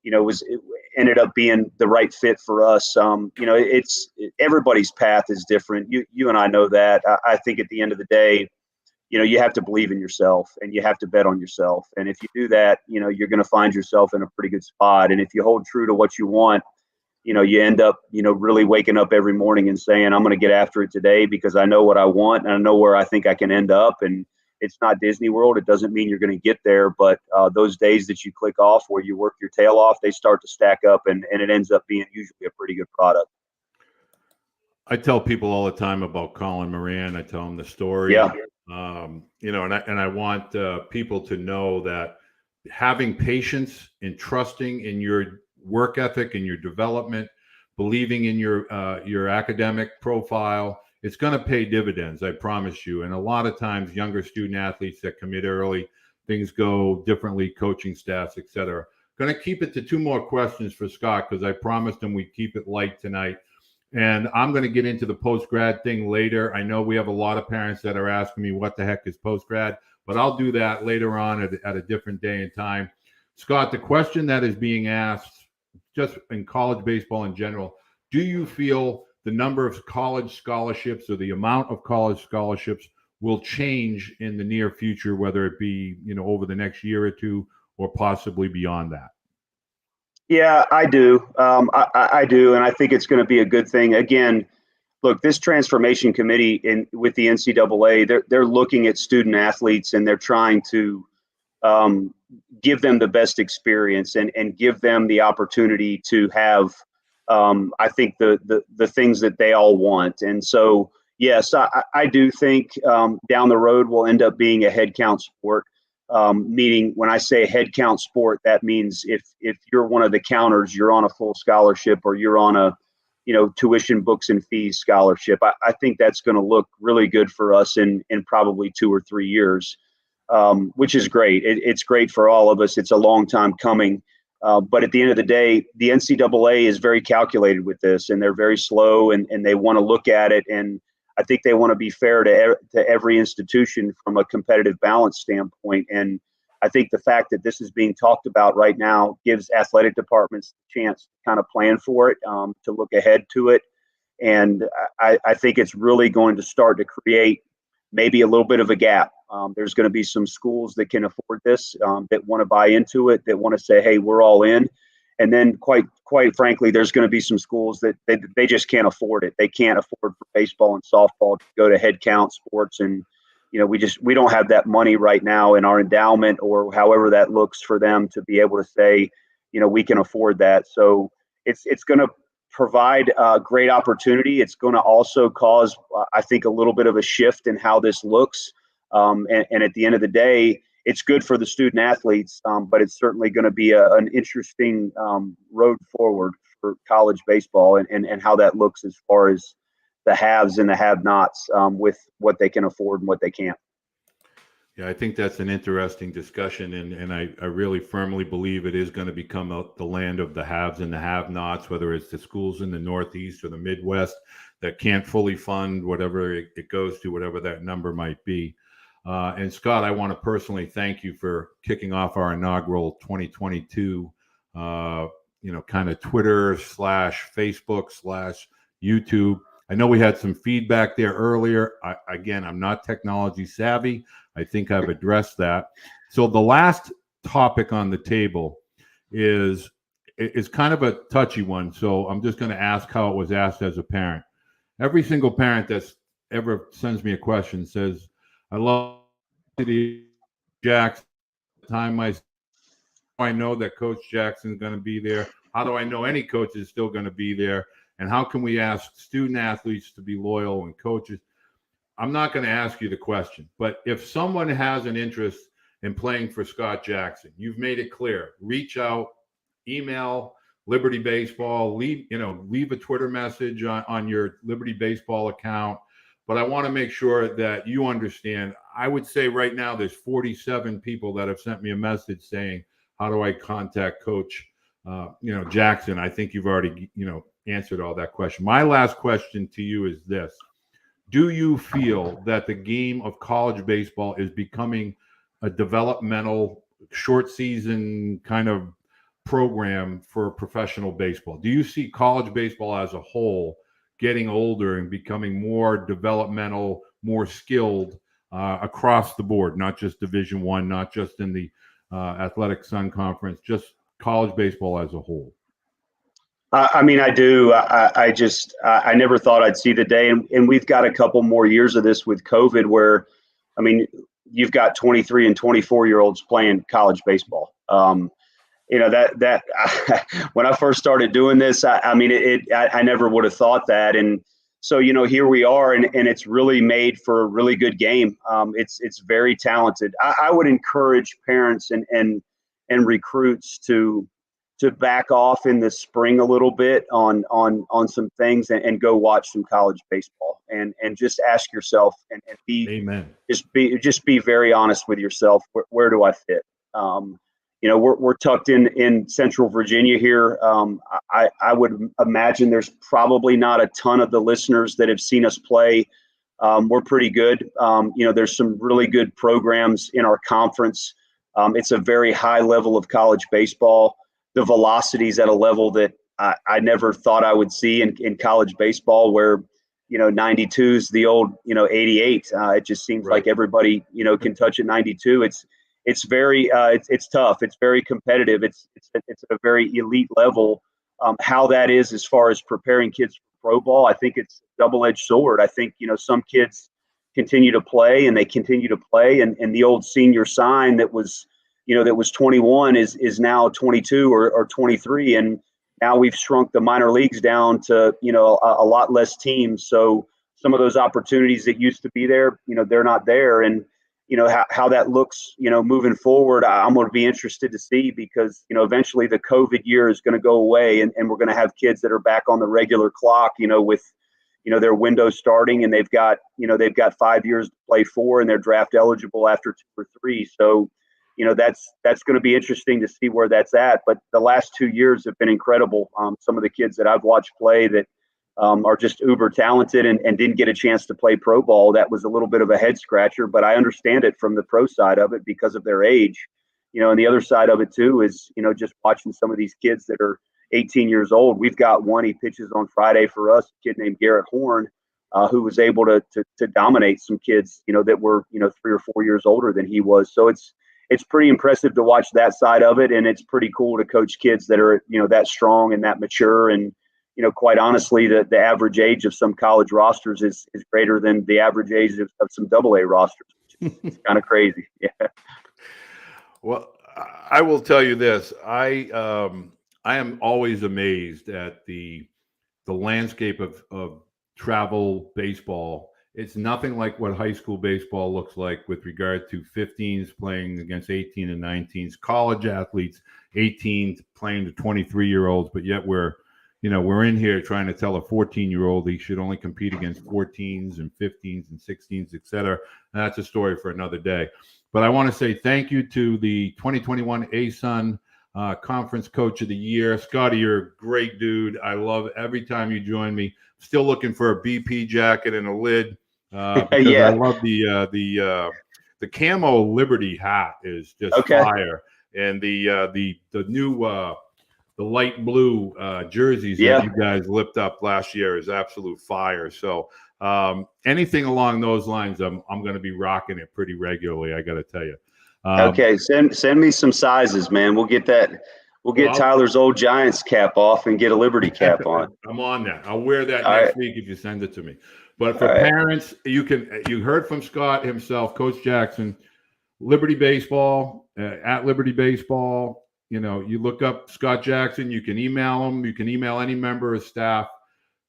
Speaker 2: it ended up being the right fit for us. Everybody's path is different. You and I know that. I think at the end of the day, you have to believe in yourself, and you have to bet on yourself. And if you do that, you're going to find yourself in a pretty good spot. And if you hold true to what you want, you end up, really waking up every morning and saying, I'm going to get after it today because I know what I want and I know where I think I can end up. And it's not Disney World. It doesn't mean you're going to get there, but those days that you click off where you work your tail off, they start to stack up, and it ends up being usually a pretty good product.
Speaker 1: I tell people all the time about Colin Moran. I tell them the story.
Speaker 2: Yeah.
Speaker 1: And I want people to know that having patience and trusting in your work ethic and your development, believing in your academic profile, it's going to pay dividends, I promise you. And a lot of times, younger student athletes that commit early, things go differently, coaching staffs, et cetera. Going to keep it to 2 more questions for Scott, because I promised him we'd keep it light tonight. And I'm going to get into the post-grad thing later. I know we have a lot of parents that are asking me what the heck is post-grad, but I'll do that later on at a different day and time. Scott, the question that is being asked, just in college baseball in general, do you feel the number of college scholarships or the amount of college scholarships will change in the near future, whether it be, over the next year or 2 or possibly beyond that?
Speaker 2: Yeah, I do. I do. And I think it's going to be a good thing. Again, look, this transformation committee with the NCAA, they're looking at student athletes, and they're trying to give them the best experience and give them the opportunity to have, I think, the things that they all want. And so, yes, I do think down the road we'll end up being a head count sport. Meaning, when I say head count sport, that means if you're one of the counters, you're on a full scholarship, or you're on a tuition, books, and fees scholarship. I think that's going to look really good for us in probably 2 or 3 years, which is great. It's great for all of us. It's a long time coming. But at the end of the day, the NCAA is very calculated with this, and they're very slow, and they want to look at it. And I think they want to be fair to every institution from a competitive balance standpoint. And I think the fact that this is being talked about right now gives athletic departments a chance to kind of plan for it, to look ahead to it. And I think it's really going to start to create maybe a little bit of a gap. There's going to be some schools that can afford this, that want to buy into it, that want to say, hey, we're all in. And then quite frankly, there's going to be some schools that they just can't afford it. They can't afford for baseball and softball to go to head count sports and, we don't have that money right now in our endowment or however that looks for them to be able to say, we can afford that. So it's going to provide a great opportunity. It's going to also cause, I think, a little bit of a shift in how this looks. And at the end of the day, it's good for the student athletes, but it's certainly going to be an interesting road forward for college baseball and how that looks as far as the haves and the have-nots with what they can afford and what they can't.
Speaker 1: Yeah, I think that's an interesting discussion, and I really firmly believe it is going to become the land of the haves and the have-nots, whether it's the schools in the Northeast or the Midwest that can't fully fund whatever it goes to, whatever that number might be. And Scott, I want to personally thank you for kicking off our inaugural 2022, kind of Twitter / Facebook / YouTube. I know we had some feedback there earlier. Again, I'm not technology savvy. I think I've addressed that. So the last topic on the table is kind of a touchy one. So I'm just going to ask how it was asked as a parent. Every single parent that's ever sends me a question says, I love the Jackson time. I know that Coach Jackson's going to be there. How do I know any coach is still going to be there? And how can we ask student athletes to be loyal and coaches? I'm not going to ask you the question, but if someone has an interest in playing for Scott Jackson, you've made it clear. Reach out, email Liberty Baseball, leave a Twitter message on your Liberty Baseball account. But I want to make sure that you understand. I would say right now there's 47 people that have sent me a message saying, how do I contact Coach Jackson? I think you've already answered all that question. My last question to you is this. Do you feel that the game of college baseball is becoming a developmental short season kind of program for professional baseball? Do you see college baseball as a whole getting older and becoming more developmental, more skilled across the board, not just Division I, not just in the Athletic Sun Conference, just college baseball as a whole?
Speaker 2: I mean, I do. I never thought I'd see the day, and we've got a couple more years of this with COVID where, I mean, you've got 23 and 24-year-olds playing college baseball. That when I first started doing this, I never would have thought that. And so, here we are, and it's really made for a really good game. It's very talented. I would encourage parents and recruits to back off in the spring a little bit on some things and go watch some college baseball and just ask yourself and be
Speaker 1: Amen.
Speaker 2: Just be very honest with yourself. Where do I fit? We're tucked in Central Virginia here. I would imagine there's probably not a ton of the listeners that have seen us play. We're pretty good. There's some really good programs in our conference. It's a very high level of college baseball. The velocity's at a level that I never thought I would see in college baseball, where 92 is the old 88. It just seems like everybody can touch at 92. It's very it's tough. It's very competitive. It's at a very elite level. How that is as far as preparing kids for pro ball, I think it's a double-edged sword. I think some kids continue to play and they continue to play, and the old senior sign that was 21 is now 22 or 23, and now we've shrunk the minor leagues down to a lot less teams. So some of those opportunities that used to be there, they're not there, and how that looks, moving forward, I'm going to be interested to see, because eventually the COVID year is going to go away, and we're going to have kids that are back on the regular clock, with their window starting, and they've got 5 years to play for, and they're draft eligible after 2 or 3. So that's going to be interesting to see where that's at. But the last 2 years have been incredible. Some of the kids that I've watched play that are just uber talented and didn't get a chance to play pro ball, that was a little bit of a head scratcher, but I understand it from the pro side of it because of their age. And the other side of it too is, just watching some of these kids that are 18 years old. We've got one, he pitches on Friday for us, a kid named Garrett Horn, who was able to dominate some kids, that were, 3 or 4 years older than he was. So it's pretty impressive to watch that side of it. And it's pretty cool to coach kids that are, that strong and that mature. And, quite honestly, the average age of some college rosters is greater than the average age of some AA rosters, It's kind of crazy. Yeah.
Speaker 1: Well, I will tell you this. I am always amazed at the landscape of travel baseball. It's nothing like what high school baseball looks like with regard to 15s playing against 18 and 19s, college athletes, 18s playing to 23-year-olds, but yet we're in here trying to tell a 14-year-old he should only compete against 14s and 15s and 16s, et cetera. And that's a story for another day. But I want to say thank you to the 2021 ASUN Conference Coach of the Year. Scotty, you're a great dude. I love every time you join me. Still looking for a BP jacket and a lid because
Speaker 2: Yeah.
Speaker 1: I love the camo Liberty hat is just
Speaker 2: Okay.
Speaker 1: fire, and the new the light blue jerseys
Speaker 2: Yeah.
Speaker 1: that you guys lipped up last year is absolute fire. So anything along those lines, I'm going to be rocking it pretty regularly. I got to tell you.
Speaker 2: Okay. Send me some sizes, man. We'll get that. We'll get Tyler's old Giants cap off and get a Liberty cap on.
Speaker 1: I'm on that. I'll wear that
Speaker 2: All
Speaker 1: next
Speaker 2: right.
Speaker 1: week if you send it to me. But for
Speaker 2: All right.
Speaker 1: parents, you heard from Scott himself, Coach Jackson, Liberty Baseball, at Liberty Baseball. You look up Scott Jackson. You can email him. You can email any member of staff.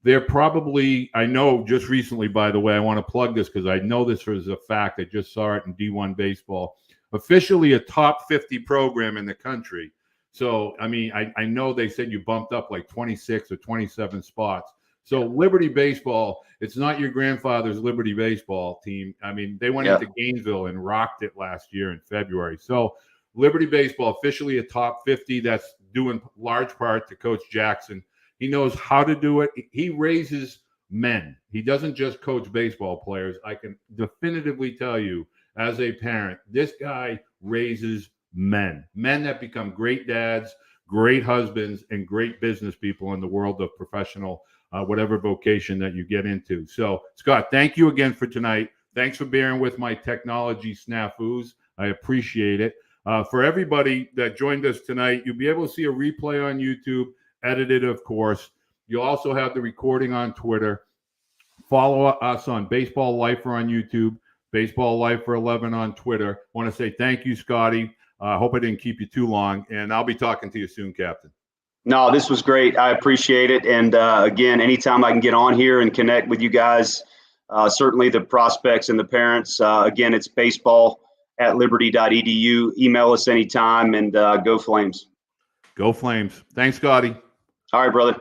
Speaker 1: They're probably, I know just recently, by the way, I want to plug this because I know this as a fact. I just saw it in D1 baseball. Officially a top 50 program in the country. So, I mean, I know they said you bumped up like 26 or 27 spots. So Liberty Baseball, it's not your grandfather's Liberty Baseball team. I mean, they went into Gainesville and rocked it last year in February. So Liberty Baseball, officially a top 50. That's due in large part to Coach Jackson. He knows how to do it. He raises men. He doesn't just coach baseball players. I can definitively tell you as a parent, this guy raises men that become great dads, great husbands, and great business people in the world of professional, whatever vocation that you get into. So, Scott, thank you again for tonight. Thanks for bearing with my technology snafus. I appreciate it. For everybody that joined us tonight, you'll be able to see a replay on YouTube, edited, of course. You'll also have the recording on Twitter. Follow us on Baseball Lifer on YouTube, Baseball Lifer 11 on Twitter. I want to say thank you, Scotty. I hope I didn't keep you too long, and I'll be talking to you soon, Captain.
Speaker 2: No, this was great. I appreciate it. And again, anytime I can get on here and connect with you guys, certainly the prospects and the parents, again, it's baseball@liberty.edu. Email us anytime, and go Flames.
Speaker 1: Go Flames. Thanks, Scotty.
Speaker 2: All right, brother.